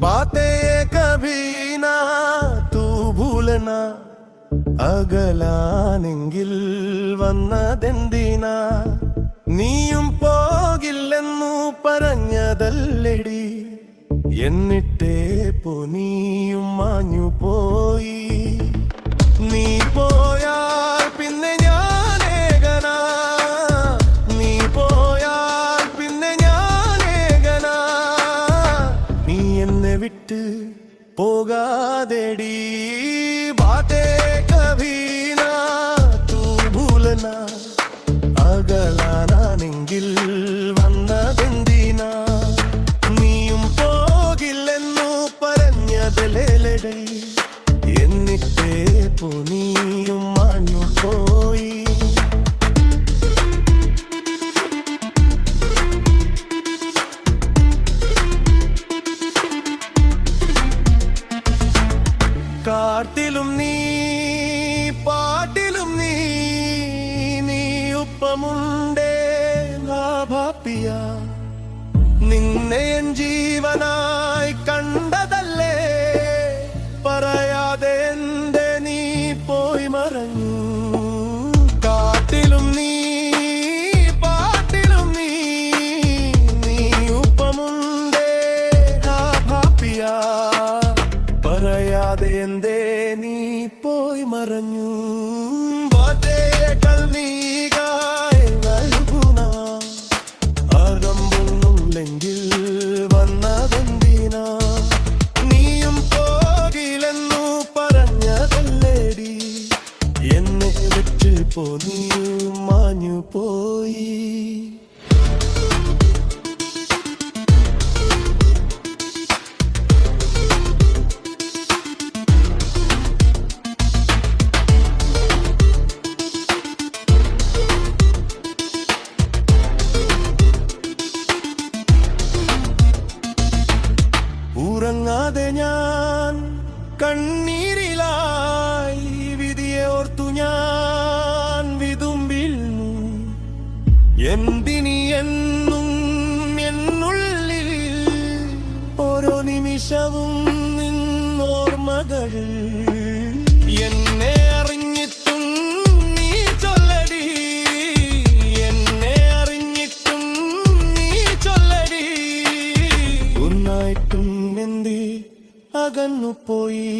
बातें कभी ना तू भूलना അകലാനെങ്കിൽ വന്നതെന്തിനാ നീയും പോകില്ലെന്നു പറഞ്ഞതല്ലടി എന്നിട്ടേ നീയും മാഞ്ഞു പോയി നീ പോയാൽ പിന്നെ ഞാനേകനാ നീ പോയാൽ പിന്നെ ഞാനേകനാ നീ എന്നെ വിട്ട് പോകാതെടി അകലാനെങ്കിൽ വന്നതെന്തിനാ നീയും പോകില്ലെന്നു പറഞ്ഞതലേലടേ എന്നിട്ടേ നീയും മാഞ്ഞു പോയി കാട്ടിലും നീ പാട്ടിലും നീ ഒപ്പമുണ്ടേ ലാഭാപ്പിയ നിന്നെ എൻ ജീവനായി കണ്ടതല്ലേ പറയാതെ എന്റെ നീ പോയി മറഞ്ഞു കാട്ടിലും നീ പാട്ടിലും നീ ഒപ്പമുണ്ടേ ലാഭാപ്പിയ പറയാതെ എന്തേ നീ പോയി മറഞ്ഞു വന്നതെന്തിനാ നീയും പോകില്ലെന്നു പറഞ്ഞതല്ലേടി എന്നെ വിട്ട് നീയും മാഞ്ഞു പോയി ഉറങ്ങാതെ ഞാൻ കണ്ണീരിലായി വിധിയെ ഓർത്തു ഞാൻ വിതുമ്പിൽന്നു എന്തിനി എന്നും എന്നുള്ളിൽ ഓരോ നിമിഷവും നിന്നോർമ്മകൾ എന്നെ അറിഞ്ഞിട്ടും നീ ചൊല്ലടി എന്നെ അറിഞ്ഞിട്ടും നീ ചൊല്ലടി ഒന്നായിട്ടും അകന്നു പോയി